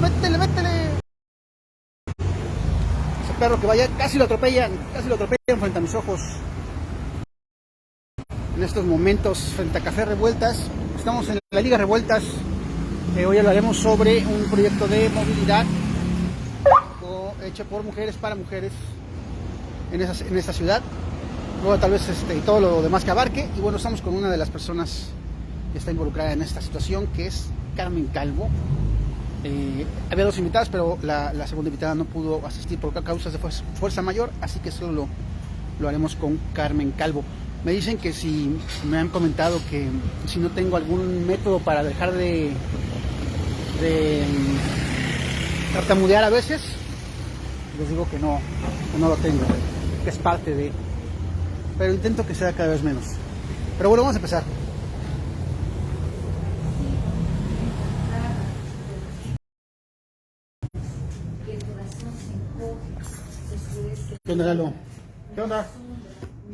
métele. Ese perro que vaya, casi lo atropellan frente a mis ojos. En estos momentos, frente a Café Revueltas, estamos en la Liga Revueltas. Hoy hablaremos sobre un proyecto de movilidad hecho por mujeres para mujeres en esta ciudad. Luego tal vez todo lo demás que abarque. Y bueno, estamos con una de las personas que está involucrada en esta situación, que es Carmen Calvo. Había dos invitadas, pero la segunda invitada no pudo asistir por causas de fuerza mayor, así que solo lo haremos con Carmen Calvo. Me dicen que si me han comentado que si no tengo algún método para dejar de tartamudear a veces, les digo que no lo tengo, que es parte de, pero intento que sea cada vez menos. Pero bueno, vamos a empezar. ¿Qué onda, Lalo? ¿Qué onda?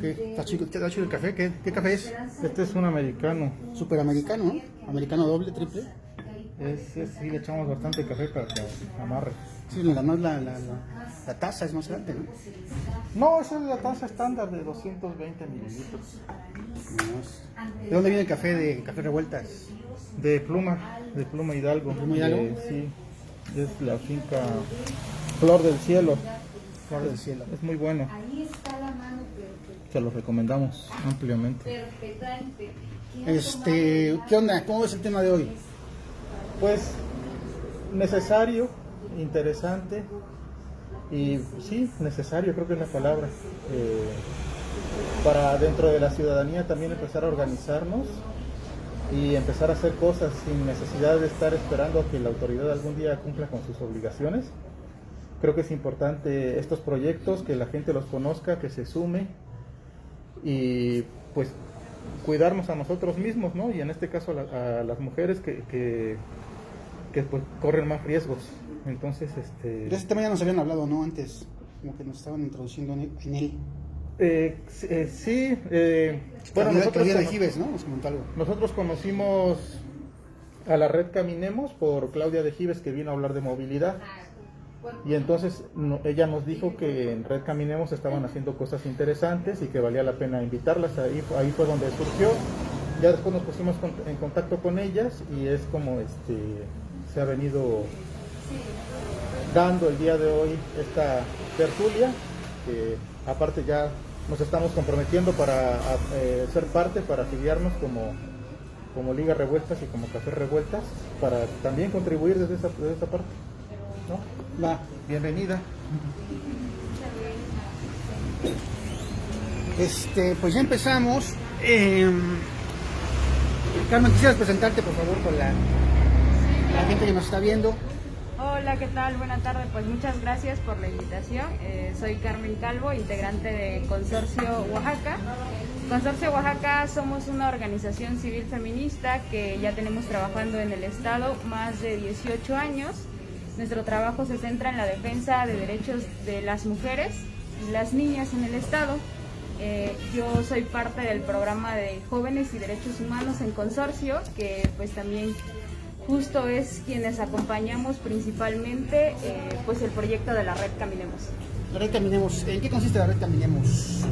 ¿Está chido el café? ¿Qué café es? Este es un americano. Super americano, ¿no? Americano doble, triple. Sí, le echamos bastante café para que amarre. Sí, además la taza es más grande, ¿no? No, esa es la taza estándar de 220 mililitros. ¿De dónde viene el café de Café Revueltas? De Pluma Hidalgo. ¿Pluma Hidalgo? Sí, es la finca Flor del Cielo. Flor del Cielo. Es muy bueno. Se lo recomendamos ampliamente. ¿Qué onda? ¿Cómo ves el tema de hoy? Pues necesario, interesante y sí, necesario, creo que es la palabra, para dentro de la ciudadanía también empezar a organizarnos y empezar a hacer cosas sin necesidad de estar esperando a que la autoridad algún día cumpla con sus obligaciones. Creo que es importante estos proyectos, que la gente los conozca, que se sume y pues cuidarnos a nosotros mismos, ¿no? Y en este caso a las mujeres que pues corren más riesgos. Entonces, De este tema ya nos habían hablado, ¿no? Antes, como que nos estaban introduciendo en él. Sí, bueno, nosotros de Gives, ¿no? Nos comentó algo. Nosotros conocimos a la red Caminemos por Claudia de Gives, que vino a hablar de movilidad. Y entonces ella nos dijo que en Red Caminemos estaban haciendo cosas interesantes y que valía la pena invitarlas. Ahí fue donde surgió. Ya después nos pusimos en contacto con ellas y es como se ha venido dando el día de hoy esta tertulia, que aparte ya nos estamos comprometiendo para ser parte, para afiliarnos como Liga Revueltas y como Café Revueltas, para también contribuir desde esa parte, ¿no? Va, bienvenida. Pues ya empezamos. Carmen, quisieras presentarte por favor con la gente que nos está viendo. Hola, ¿qué tal? Buenas tardes, pues muchas gracias por la invitación. Soy Carmen Calvo, integrante de Consorcio Oaxaca. Consorcio Oaxaca somos una organización civil feminista que ya tenemos trabajando en el estado más de 18 años. Nuestro trabajo se centra en la defensa de derechos de las mujeres y las niñas en el estado. Yo soy parte del programa de Jóvenes y Derechos Humanos en Consorcio, que pues también justo es quienes acompañamos principalmente pues el proyecto de la Red Caminemos. La Red Caminemos, ¿en qué consiste la Red Caminemos?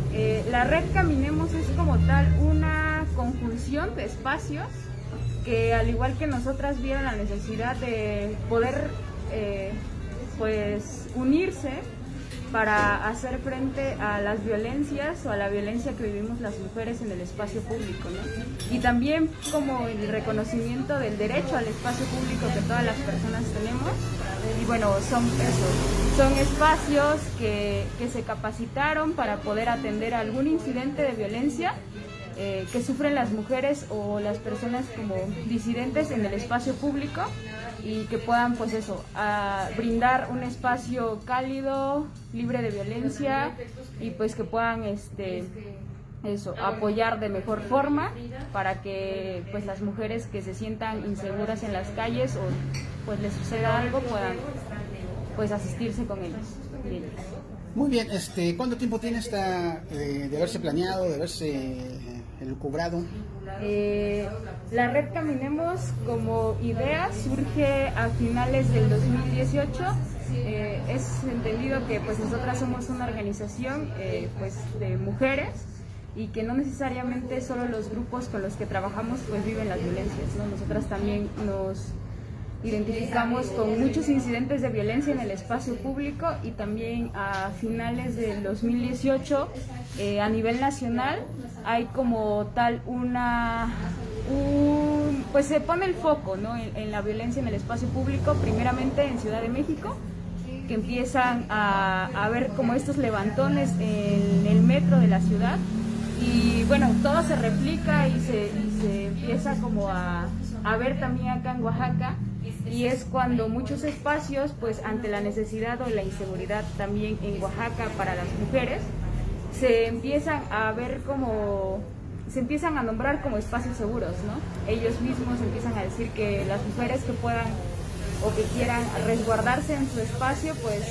La Red Caminemos es como tal una conjunción de espacios que, al igual que nosotras, vieron la necesidad de poder pues unirse para hacer frente a las violencias o a la violencia que vivimos las mujeres en el espacio público, ¿no? Y también como el reconocimiento del derecho al espacio público que todas las personas tenemos. Y bueno, son espacios que se capacitaron para poder atender algún incidente de violencia que sufren las mujeres o las personas como disidentes en el espacio público, y que puedan pues brindar un espacio cálido, libre de violencia, y pues que puedan apoyar de mejor forma para que pues las mujeres que se sientan inseguras en las calles o pues les suceda algo puedan pues asistirse con ellos. Muy bien, ¿cuánto tiempo tiene de haberse planeado, de haberse elucubrado? La red Caminemos como idea surge a finales del 2018. Es entendido que pues nosotras somos una organización pues de mujeres y que no necesariamente solo los grupos con los que trabajamos pues viven las violencias, ¿no? Nosotras también nos identificamos con muchos incidentes de violencia en el espacio público y también a finales del 2018 a nivel nacional hay como tal pues se pone el foco, ¿no? en la violencia en el espacio público, primeramente en Ciudad de México, que empiezan a ver como estos levantones en el metro de la ciudad y bueno, todo se replica y se empieza como a ver también acá en Oaxaca. Y es cuando muchos espacios, pues ante la necesidad o la inseguridad también en Oaxaca para las mujeres, se empiezan a ver como, se empiezan a nombrar como espacios seguros, ¿no? Ellos mismos empiezan a decir que las mujeres que puedan o que quieran resguardarse en su espacio, pues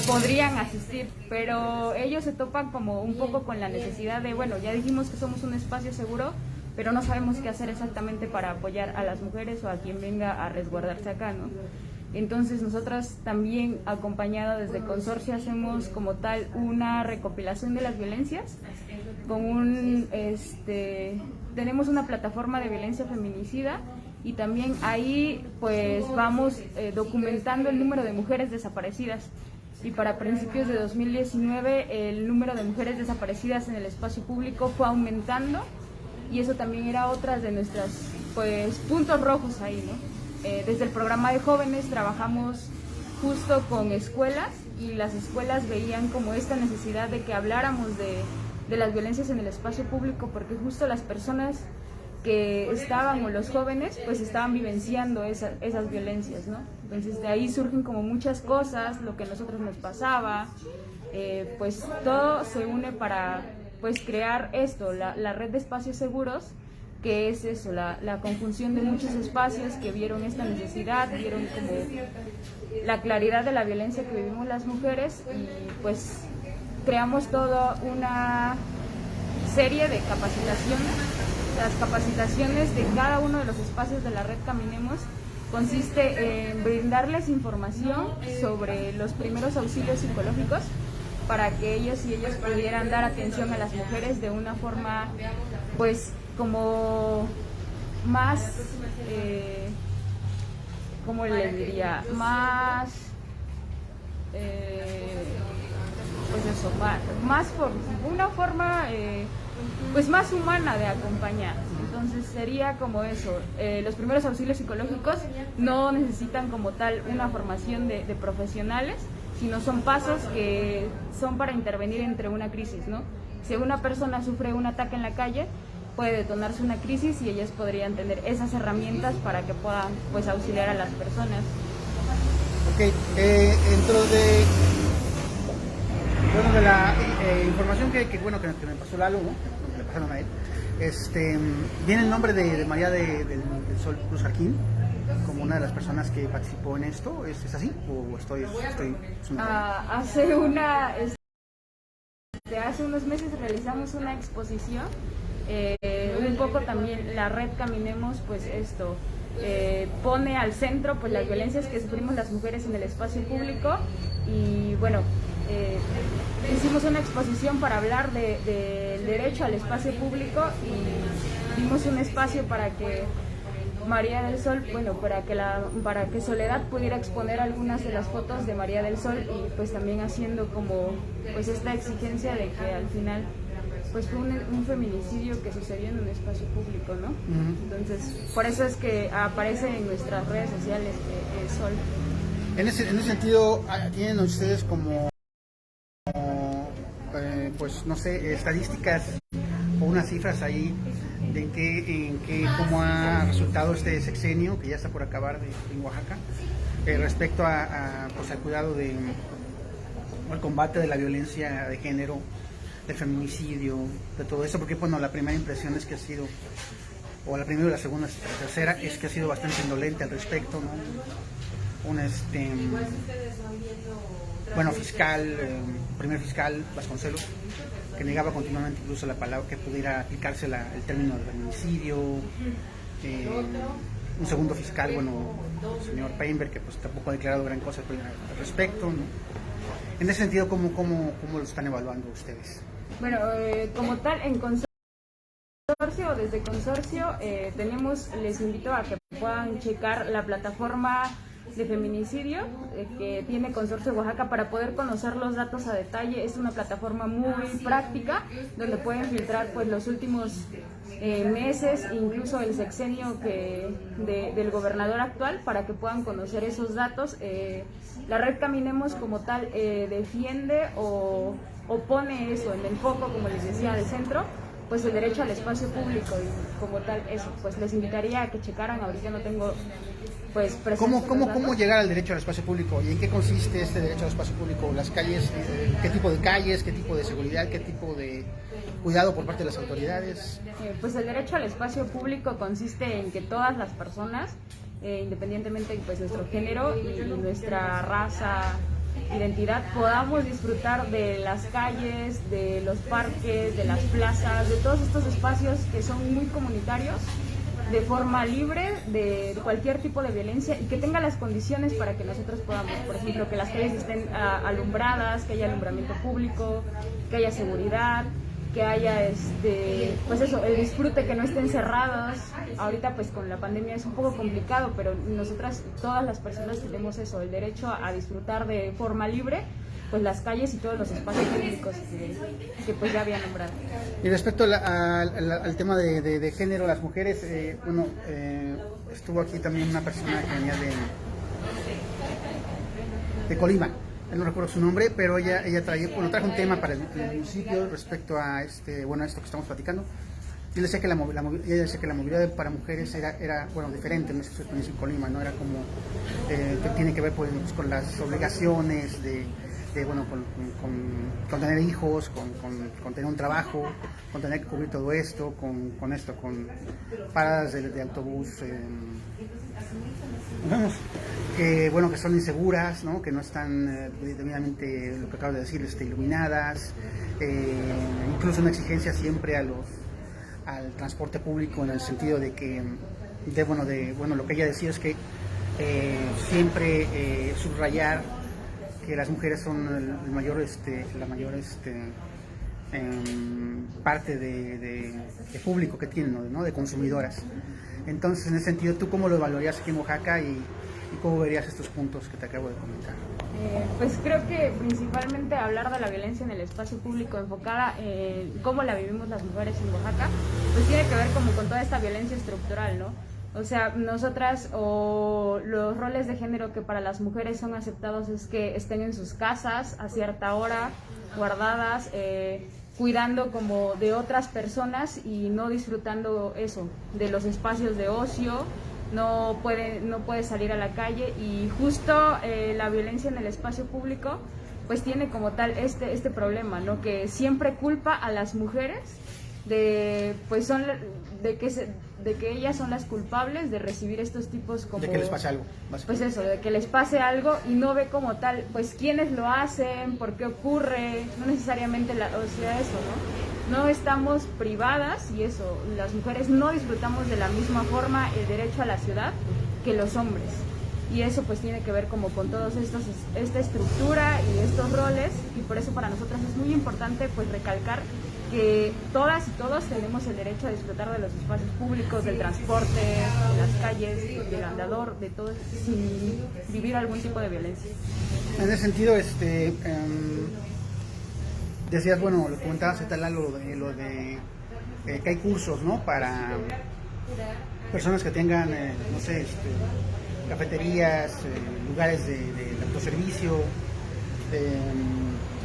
podrían asistir, pero ellos se topan como un poco con la necesidad de, bueno, ya dijimos que somos un espacio seguro, pero no sabemos qué hacer exactamente para apoyar a las mujeres o a quien venga a resguardarse acá, ¿no? Entonces nosotras también, acompañado desde Consorcio, hacemos como tal una recopilación de las violencias, con tenemos una plataforma de violencia feminicida y también ahí pues vamos documentando el número de mujeres desaparecidas. Y para principios de 2019 el número de mujeres desaparecidas en el espacio público fue aumentando. Y eso también era otra de nuestras pues puntos rojos ahí, ¿no? Desde el programa de jóvenes trabajamos justo con escuelas y las escuelas veían como esta necesidad de que habláramos de las violencias en el espacio público, porque justo las personas que estaban o los jóvenes pues estaban vivenciando esas violencias, ¿no? Entonces de ahí surgen como muchas cosas, lo que a nosotros nos pasaba, pues todo se une para pues crear esto, la red de espacios seguros, que es eso, la conjunción de muchos espacios que vieron esta necesidad, vieron como la claridad de la violencia que vivimos las mujeres y pues creamos toda una serie de capacitaciones. Las capacitaciones de cada uno de los espacios de la red Caminemos consiste en brindarles información sobre los primeros auxilios psicológicos para que ellos y ellas pudieran dar atención a las mujeres de una forma, pues, como más, ¿cómo les diría? Más, pues eso, más por una forma, pues, más humana de acompañar. Entonces sería como eso, los primeros auxilios psicológicos no necesitan como tal una formación de profesionales, sino son pasos que son para intervenir entre una crisis, ¿no? Si una persona sufre un ataque en la calle, puede detonarse una crisis y ellas podrían tener esas herramientas para que puedan pues auxiliar a las personas. Ok, dentro de la información que me pasó Lalo, ¿no? Que le pasaron a él, viene el nombre de María del Sol Cruz Jarquín como una de las personas que participó en esto. ¿Es así? ¿O estoy hace unos meses realizamos una exposición, un poco también la red Caminemos, pues esto pone al centro pues las violencias que sufrimos las mujeres en el espacio público y bueno, hicimos una exposición para hablar del derecho al espacio público y dimos un espacio para que María del Sol, bueno, para que Soledad pudiera exponer algunas de las fotos de María del Sol y pues también haciendo como pues esta exigencia de que al final pues fue un feminicidio que sucedió en un espacio público, ¿no? Entonces, por eso es que aparece en nuestras redes sociales Sol. En ese sentido, ¿tienen ustedes como pues no sé, estadísticas o unas cifras ahí de cómo ha resultado este sexenio que ya está por acabar en Oaxaca, respecto pues al cuidado al combate de la violencia de género, del feminicidio, de todo eso? Porque bueno, la primera impresión es que ha sido, o la primera, la segunda, la tercera, es que ha sido bastante indolente al respecto, ¿no? bueno, fiscal, primer fiscal Vasconcelos, que negaba continuamente incluso la palabra que pudiera aplicarse el término de feminicidio. Un segundo fiscal, bueno, el señor Painberg, que pues tampoco ha declarado gran cosa al respecto, ¿no? En ese sentido, ¿cómo lo están evaluando ustedes? Bueno, como tal, en consorcio o desde consorcio les invito a que puedan checar la plataforma de feminicidio que tiene Consorcio de Oaxaca para poder conocer los datos a detalle. Es una plataforma muy práctica donde pueden filtrar pues los últimos meses, incluso el sexenio del gobernador actual, para que puedan conocer esos datos. La red Caminemos como tal defiende o pone eso en el foco, como les decía, del centro, pues el derecho al espacio público, y como tal eso, pues les invitaría a que checaran. Ahorita no tengo pues presente. ¿Cómo llegar al derecho al espacio público y en qué consiste este derecho al espacio público? Las calles, ¿qué tipo de calles, qué tipo de seguridad, qué tipo de cuidado por parte de las autoridades? Pues el derecho al espacio público consiste en que todas las personas, independientemente de pues nuestro género y nuestra raza, identidad, podamos disfrutar de las calles, de los parques, de las plazas, de todos estos espacios que son muy comunitarios, de forma libre de cualquier tipo de violencia, y que tenga las condiciones para que nosotros podamos, por ejemplo, que las calles estén alumbradas, que haya alumbramiento público, que haya seguridad, que haya pues eso, el disfrute, que no estén cerrados. Ahorita pues con la pandemia es un poco complicado, pero nosotras, todas las personas tenemos eso, el derecho a disfrutar de forma libre pues las calles y todos los espacios públicos que pues ya había nombrado. Y respecto al tema de género, las mujeres, estuvo aquí también una persona que venía de Colima. No recuerdo su nombre, pero ella trajo un tema para el municipio respecto a esto que estamos platicando. Y decía que ella decía que la movilidad para mujeres era diferente en nuestro municipio de Colima, ¿no? Era como que tiene que ver pues, con las obligaciones con tener hijos, con tener un trabajo, con tener que cubrir todo esto, con paradas de autobús, que son inseguras, ¿no? Que no están debidamente, lo que acabo de decir, iluminadas, incluso una exigencia siempre al transporte público, en el sentido de que lo que ella decía es que siempre subrayar que las mujeres son la mayor parte de público que tienen, ¿no? De consumidoras. Entonces, en ese sentido, ¿tú cómo lo evaluarías aquí en Oaxaca y cómo verías estos puntos que te acabo de comentar? Pues creo que principalmente hablar de la violencia en el espacio público enfocada en cómo la vivimos las mujeres en Oaxaca, pues tiene que ver como con toda esta violencia estructural, ¿no? O sea, nosotras o los roles de género que para las mujeres son aceptados es que estén en sus casas a cierta hora, guardadas, cuidando como de otras personas y no disfrutando eso, de los espacios de ocio. No puede salir a la calle, y justo la violencia en el espacio público pues tiene como tal este problema, ¿no? Que siempre culpa a las mujeres de que ellas son las culpables de recibir estos tipos como... De que les pase algo. Pues eso, de que les pase algo, y no ve como tal, pues quiénes lo hacen, por qué ocurre, no necesariamente eso, ¿no? No estamos privadas, y eso, las mujeres no disfrutamos de la misma forma el derecho a la ciudad que los hombres. Y eso pues tiene que ver como con todos esta estructura y estos roles, y por eso para nosotras es muy importante pues recalcar que todas y todos tenemos el derecho a disfrutar de los espacios públicos, del transporte, de las calles, del andador, de todo, sin vivir algún tipo de violencia. En ese sentido, decías, lo comentabas lo de que hay cursos, ¿no? Para personas que tengan, cafeterías, lugares de autoservicio.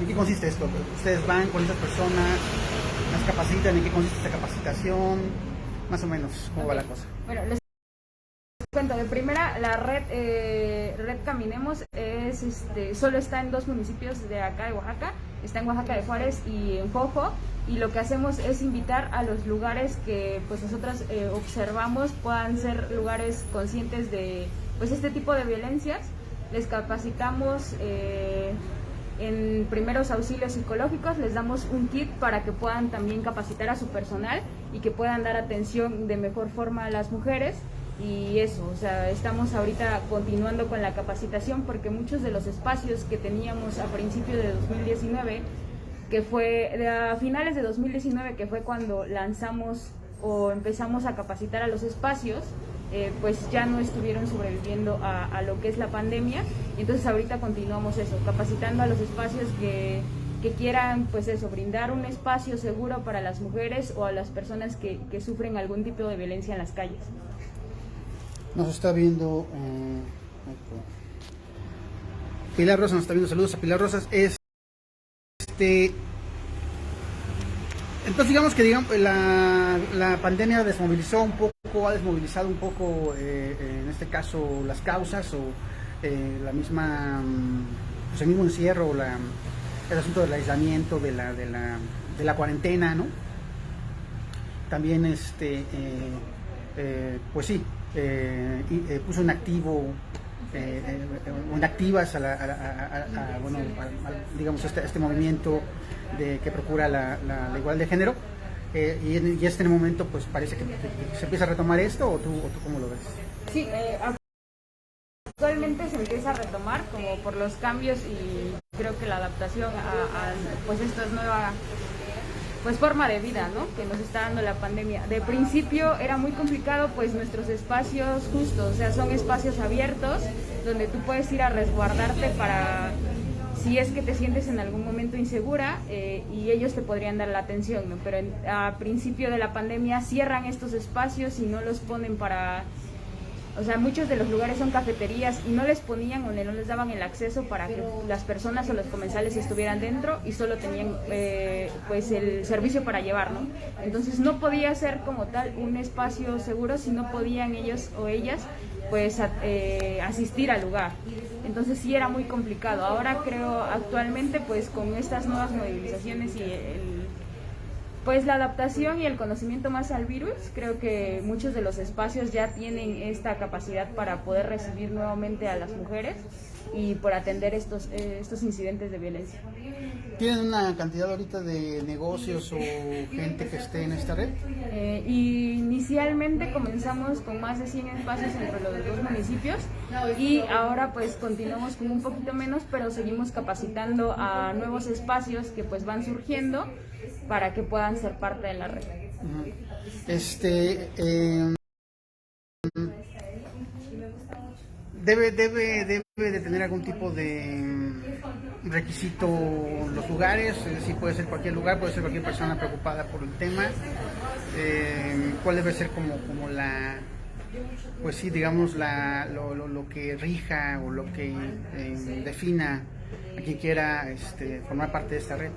¿En qué consiste esto? ¿Ustedes van con estas personas, las capacitan? ¿En qué consiste esta capacitación? Más o menos, ¿cómo va la cosa? Bueno, les cuento, de primera, la red Caminemos solo está en 2 municipios de acá de Oaxaca, está en Oaxaca de Juárez y en Jojo, y lo que hacemos es invitar a los lugares que pues nosotras observamos puedan ser lugares conscientes de pues este tipo de violencias, les capacitamos en primeros auxilios psicológicos, les damos un kit para que puedan también capacitar a su personal y que puedan dar atención de mejor forma a las mujeres. Y eso, o sea, estamos ahorita continuando con la capacitación porque muchos de los espacios que teníamos a principios de 2019, que fue a finales de 2019, que fue cuando lanzamos o empezamos a capacitar a los espacios, pues ya no estuvieron sobreviviendo a lo que es la pandemia. Y entonces ahorita continuamos eso, capacitando a los espacios que quieran, pues eso, brindar un espacio seguro para las mujeres o a las personas que sufren algún tipo de violencia en las calles. Nos está viendo Pilar Rosas, nos está viendo, saludos a Pilar Rosas. Entonces digamos la pandemia desmovilizó un poco, ha desmovilizado un poco en este caso las causas o la misma, pues el mismo encierro o el asunto del aislamiento, de la cuarentena, ¿no? También pues sí, puso en activo en activas digamos este movimiento que procura la igualdad de género, y en este momento pues parece que se empieza a retomar esto, o tú cómo lo ves. Sí, actualmente se empieza a retomar como por los cambios y creo que la adaptación a pues esta nueva pues forma de vida, ¿no?, que nos está dando la pandemia. De principio era muy complicado, pues nuestros espacios justos, o sea, son espacios abiertos donde tú puedes ir a resguardarte para si es que te sientes en algún momento insegura, y ellos te podrían dar la atención, ¿no? Pero a principio de la pandemia cierran estos espacios y no los ponen para... O sea, muchos de los lugares son cafeterías y no les ponían o no les daban el acceso para que las personas o los comensales estuvieran dentro y solo tenían pues el servicio para llevar, ¿no? Entonces no podía ser como tal un espacio seguro si no podían ellos o ellas pues asistir al lugar. Entonces sí era muy complicado. Ahora creo actualmente pues con estas nuevas movilizaciones y pues la adaptación y el conocimiento más al virus, creo que muchos de los espacios ya tienen esta capacidad para poder recibir nuevamente a las mujeres y por atender estos incidentes de violencia. ¿Tienen una cantidad ahorita de negocios o gente que esté en esta red? Inicialmente comenzamos con más de 100 espacios entre los dos municipios y ahora pues continuamos con un poquito menos, pero seguimos capacitando a nuevos espacios que pues van surgiendo para que puedan ser parte de la red. Debe de tener algún tipo de requisito los lugares, es decir, puede ser cualquier lugar, puede ser cualquier persona preocupada por el tema. ¿Cuál debe ser como la, pues sí, digamos lo que rija o lo que defina a quien quiera formar parte de esta red?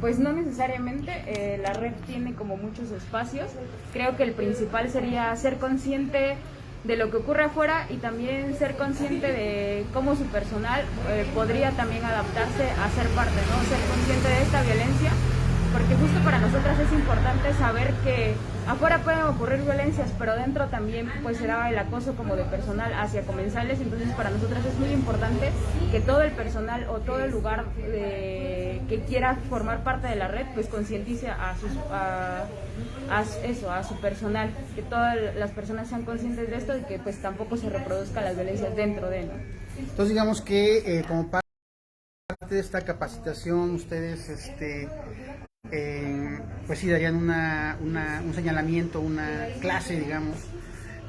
Pues no necesariamente, la red tiene como muchos espacios. Creo que el principal sería ser consciente de lo que ocurre afuera y también ser consciente de cómo su personal podría también adaptarse a ser parte, ¿no? Ser consciente de esta violencia, porque justo para nosotras es importante saber que afuera pueden ocurrir violencias, pero dentro también pues será el acoso como de personal hacia comensales. Entonces para nosotras es muy importante que todo el personal o todo el lugar que quiera formar parte de la red pues concientice a su personal, que todas las personas sean conscientes de esto y que pues tampoco se reproduzcan las violencias dentro de, ¿no? Entonces digamos que como parte de esta capacitación ustedes pues sí darían un señalamiento, una clase, digamos,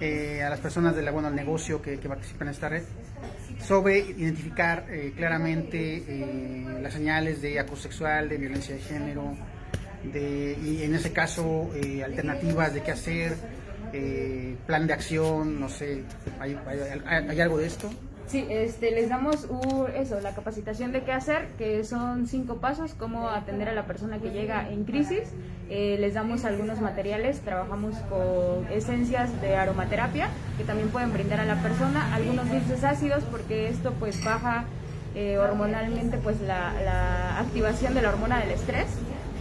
a las personas al negocio que participan en esta red, sobre identificar claramente las señales de acoso sexual, de violencia de género, y en ese caso alternativas de qué hacer, plan de acción, no sé, ¿hay algo de esto? Sí, les damos la capacitación de qué hacer, que son 5 pasos, cómo atender a la persona que llega en crisis. Les damos algunos materiales, trabajamos con esencias de aromaterapia que también pueden brindar a la persona, algunos dulces ácidos porque esto pues baja hormonalmente pues la activación de la hormona del estrés,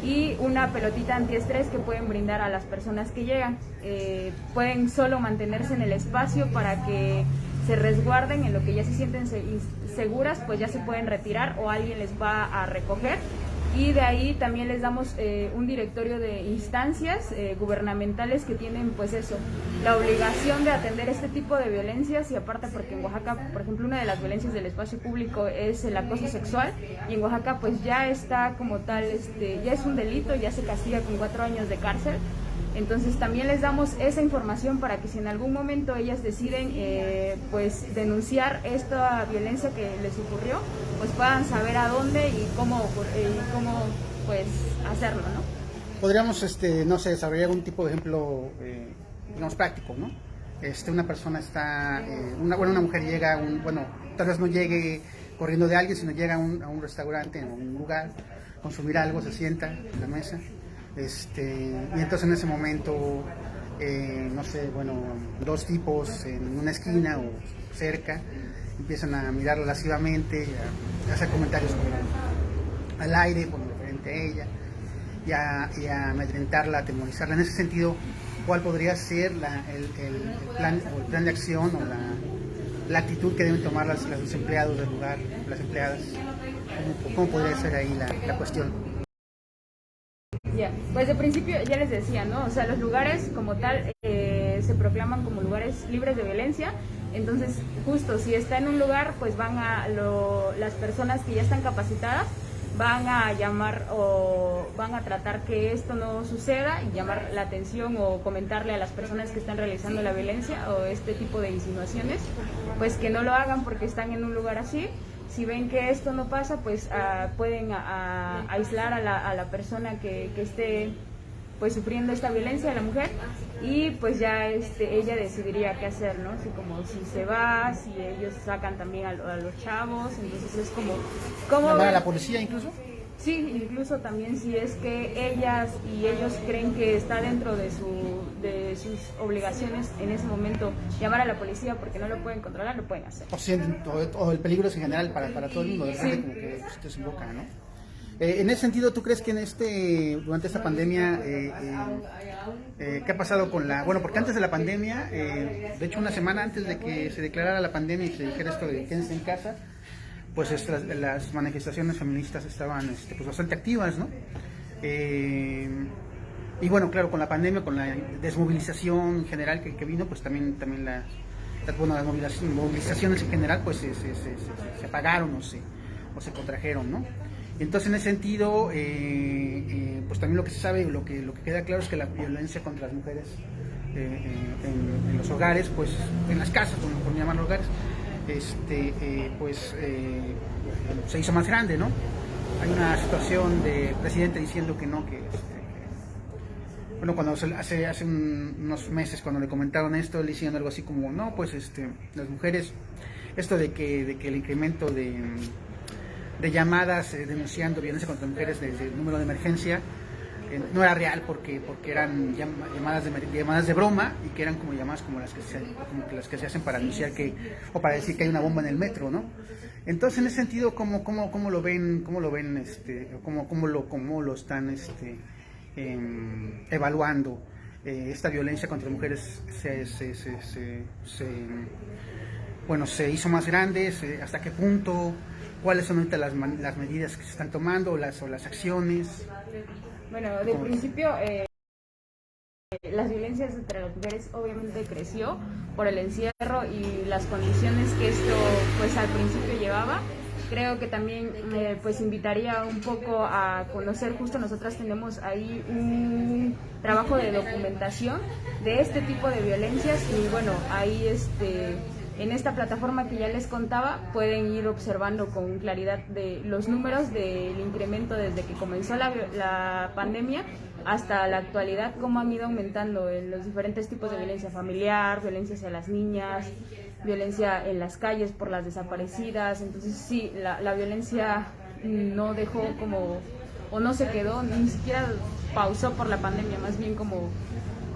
y una pelotita antiestrés que pueden brindar a las personas que llegan. Pueden solo mantenerse en el espacio para que se resguarden en lo que ya se sienten seguras, pues ya se pueden retirar o alguien les va a recoger. Y de ahí también les damos un directorio de instancias gubernamentales que tienen pues eso, la obligación de atender este tipo de violencias, y aparte porque en Oaxaca, por ejemplo, una de las violencias del espacio público es el acoso sexual, y en Oaxaca pues ya está como tal, ya es un delito, ya se castiga con 4 años de cárcel. Entonces también les damos esa información para que si en algún momento ellas deciden pues denunciar esta violencia que les ocurrió, pues puedan saber a dónde y cómo pues hacerlo, ¿no? Podríamos, no sé, desarrollar algún tipo de ejemplo, digamos, práctico, ¿no? Una persona está, una mujer llega, tal vez no llegue corriendo de alguien, sino llega a un restaurante, a un lugar, consumir algo, se sienta en la mesa. Y entonces en ese momento, no sé, dos tipos en una esquina o cerca empiezan a mirarla lascivamente, a hacer comentarios al aire por lo referente a ella, y a amedrentarla, a atemorizarla. En ese sentido, ¿cuál podría ser el plan de acción o la actitud que deben tomar los empleados del lugar, las empleadas? ¿Cómo podría ser ahí la cuestión? Pues de principio ya les decía, ¿no? O sea, los lugares como tal se proclaman como lugares libres de violencia. Entonces, justo si está en un lugar, pues las personas que ya están capacitadas van a llamar o van a tratar que esto no suceda y llamar la atención o comentarle a las personas que están realizando la violencia o este tipo de insinuaciones, pues que no lo hagan porque están en un lugar así. Si ven que esto no pasa, pues pueden aislar a la persona que esté pues sufriendo esta violencia, a la mujer, y pues ya ella decidiría qué hacer, ¿no? Así como si se va, si ellos sacan también a los chavos, entonces es como ¿Llamar a la policía incluso? Sí, incluso también si es que ellas y ellos creen que está dentro de sus obligaciones en ese momento llamar a la policía porque no lo pueden controlar, lo pueden hacer. O el peligro es en general para todo el mundo, de repente Sí. como que se desemboca, ¿no? En ese sentido, ¿tú crees que durante esta pandemia, qué ha pasado con porque antes de la pandemia, de hecho una semana antes de que se declarara la pandemia y se dijera esto de quédense en casa, pues las manifestaciones feministas estaban pues bastante activas, ¿no? Y claro, con la pandemia, con la desmovilización general que vino, pues también las movilizaciones en general pues se apagaron o se contrajeron, ¿no? Entonces en ese sentido, pues también lo que se sabe, lo que queda claro es que la violencia contra las mujeres en los hogares, pues en las casas, por llamar hogares, se hizo más grande, ¿no? Hay una situación del presidente diciendo que no, cuando hace unos meses cuando le comentaron esto, le diciendo algo así como, no, pues las mujeres, esto de que el incremento de llamadas denunciando violencia contra mujeres desde el número de emergencia no era real porque eran llamadas de broma y que eran como llamadas como las que se hacen para anunciar o para decir que hay una bomba en el metro, ¿no? Entonces en ese sentido cómo lo ven cómo lo están evaluando esta violencia contra mujeres se hizo más grande, hasta qué punto, cuáles son ahorita las medidas que se están tomando o las acciones. Bueno, de principio las violencias entre las mujeres obviamente creció por el encierro y las condiciones que esto pues al principio llevaba. Creo que también pues invitaría un poco a conocer, justo nosotras tenemos ahí un trabajo de documentación de este tipo de violencias y ahí en esta plataforma que ya les contaba pueden ir observando con claridad de los números del incremento desde que comenzó la pandemia hasta la actualidad, cómo han ido aumentando en los diferentes tipos de violencia familiar, violencia hacia las niñas, violencia en las calles por las desaparecidas. Entonces sí, la violencia no dejó o no se quedó, ni siquiera pausó por la pandemia, más bien como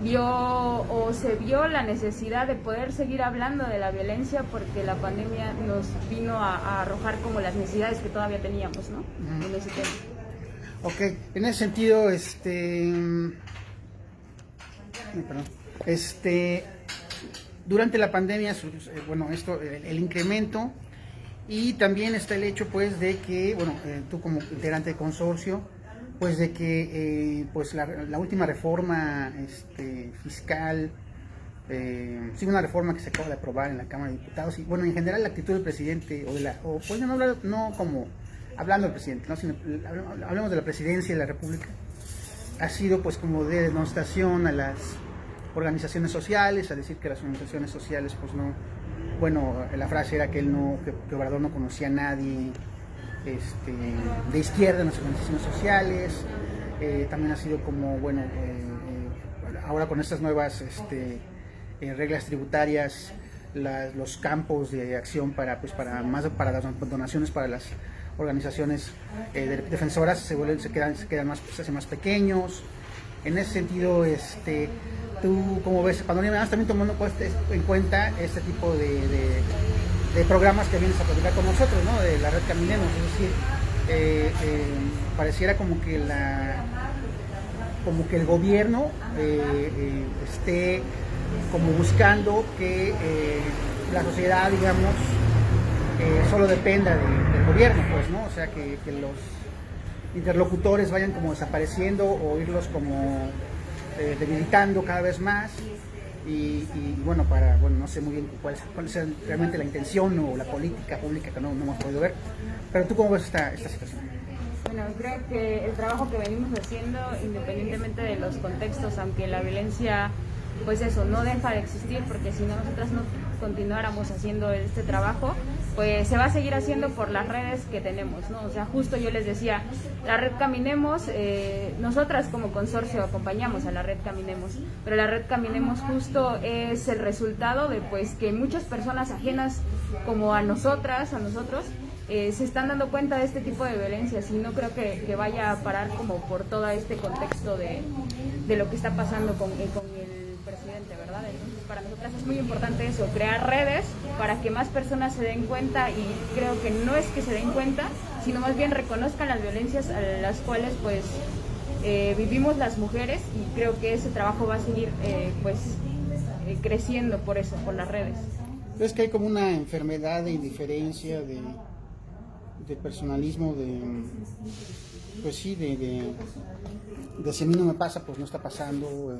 se vio la necesidad de poder seguir hablando de la violencia porque la pandemia nos vino a arrojar como las necesidades que todavía teníamos, ¿no? En ese tema. Ok, en ese sentido, durante la pandemia, bueno, esto, el incremento, y también está el hecho, pues, de que, bueno, tú como integrante de consorcio, pues, de que, pues, la última reforma fiscal, sí, una reforma que se acaba de aprobar en la Cámara de Diputados, y, bueno, en general la actitud del presidente, pues, no hablar, no como hablando del presidente, ¿no? Sino, hablemos de la presidencia de la República, ha sido, pues, como de denostación a las organizaciones sociales, a decir que las organizaciones sociales, pues, no, bueno, la frase era que que Obrador no conocía a nadie de izquierda en las organizaciones sociales. También ha sido como, bueno, ahora con estas nuevas reglas tributarias, los campos de acción para las donaciones para las organizaciones defensoras se hacen más pequeños. En ese sentido, tú, como ves, Panorama, también tomando en cuenta este tipo de programas que vienes a platicar con nosotros, ¿no? De la red Caminemos, es decir, pareciera como que el gobierno esté como buscando que la sociedad, digamos, solo dependa del gobierno, pues, ¿no? O sea, que los interlocutores vayan como desapareciendo o irlos como debilitando cada vez más, y bueno, no sé muy bien cuál sea realmente la intención o la política pública que no hemos podido ver, pero tú, ¿cómo ves esta situación? Bueno, creo que el trabajo que venimos haciendo, independientemente de los contextos, aunque la violencia, pues eso, no deja de existir, porque si no, nosotras no continuáramos haciendo este trabajo, pues se va a seguir haciendo por las redes que tenemos, ¿no? O sea, justo yo les decía, la red Caminemos, nosotras como consorcio acompañamos a la red Caminemos, pero la red Caminemos justo es el resultado de, pues, que muchas personas ajenas como a nosotros, se están dando cuenta de este tipo de violencias, y no creo que vaya a parar como por todo este contexto de lo que está pasando con el presidente, ¿verdad? Entonces, para nosotras es muy importante eso, crear redes para que más personas se den cuenta, y creo que no es que se den cuenta, sino más bien reconozcan las violencias a las cuales, pues, vivimos las mujeres, y creo que ese trabajo va a seguir, creciendo por eso, por las redes. ¿Ves que hay como una enfermedad de indiferencia, de personalismo, pues sí, de si a mí no me pasa, pues no está pasando,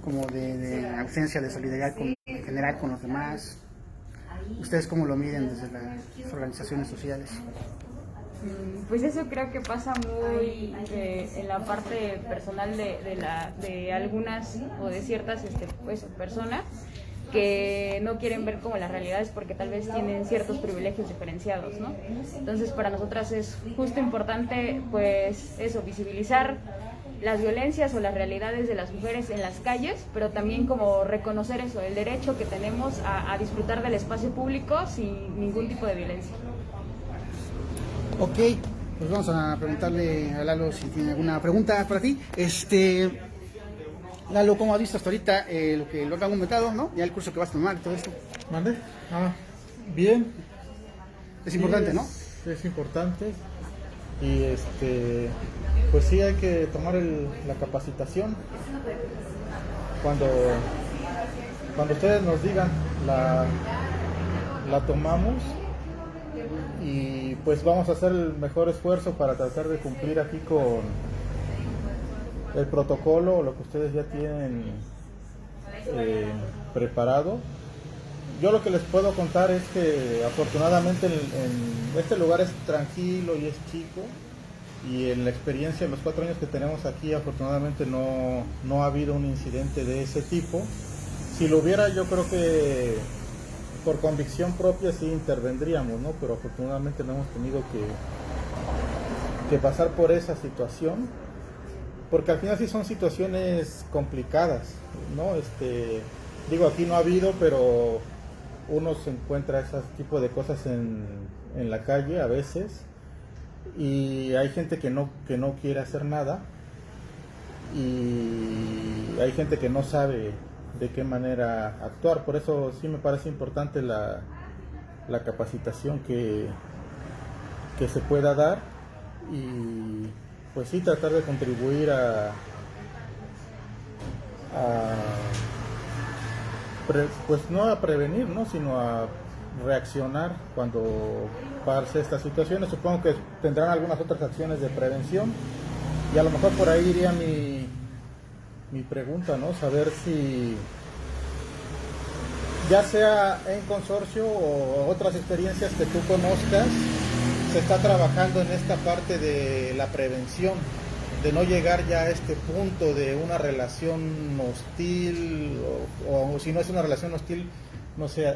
como de ausencia de solidaridad en general con los demás? ¿Ustedes cómo lo miden desde las organizaciones sociales? Pues eso creo que pasa muy en la parte personal de algunas o de ciertas personas que no quieren ver como las realidades porque tal vez tienen ciertos privilegios diferenciados, ¿no? Entonces, para nosotras es justo importante, pues eso, visibilizar las violencias o las realidades de las mujeres en las calles, pero también como reconocer eso, el derecho que tenemos a disfrutar del espacio público sin ningún tipo de violencia. Ok, pues vamos a preguntarle a Lalo si tiene alguna pregunta para ti. Lalo, ¿cómo has visto hasta ahorita lo que han comentado, ¿no? Ya el curso que vas a tomar y todo esto. ¿Mande? Bien. Es importante, sí, ¿no? Es importante. Y pues sí, hay que tomar la capacitación. Cuando ustedes nos digan, la tomamos, y pues vamos a hacer el mejor esfuerzo para tratar de cumplir aquí con el protocolo, lo que ustedes ya tienen preparado. Yo lo que les puedo contar es que afortunadamente en este lugar es tranquilo y es chico, y en la experiencia, en los 4 años que tenemos aquí, afortunadamente no ha habido un incidente de ese tipo. Si lo hubiera, yo creo que por convicción propia sí intervendríamos, ¿no? Pero afortunadamente no hemos tenido que pasar por esa situación, porque al final sí son situaciones complicadas, ¿no? Digo, aquí no ha habido, pero uno se encuentra ese tipo de cosas en la calle a veces, y hay gente que no quiere hacer nada, y hay gente que no sabe de qué manera actuar. Por eso sí me parece importante la capacitación que se pueda dar, y pues sí tratar de contribuir pues no a prevenir, ¿no? Sino a reaccionar cuando pase estas situaciones. Supongo que tendrán algunas otras acciones de prevención y a lo mejor por ahí iría mi pregunta, ¿no? Saber si ya sea en consorcio o otras experiencias que tú conozcas, se está trabajando en esta parte de la prevención, de no llegar ya a este punto de una relación hostil, o si no es una relación hostil, no sé,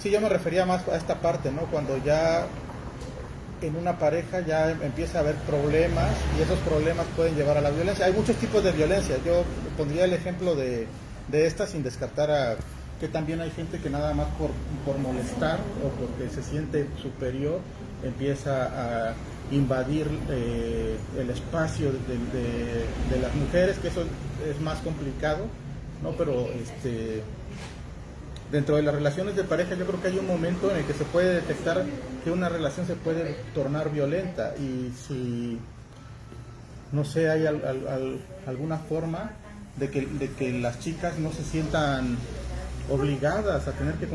sí, yo me refería más a esta parte, ¿no? Cuando ya en una pareja ya empieza a haber problemas y esos problemas pueden llevar a la violencia. Hay muchos tipos de violencia. Yo pondría el ejemplo de esta sin descartar a que también hay gente que nada más por molestar o porque se siente superior empieza a invadir el espacio de las mujeres, que eso es más complicado, ¿no? Pero dentro de las relaciones de pareja yo creo que hay un momento en el que se puede detectar que una relación se puede tornar violenta, y si, no sé, hay alguna forma de que las chicas no se sientan obligadas a tener que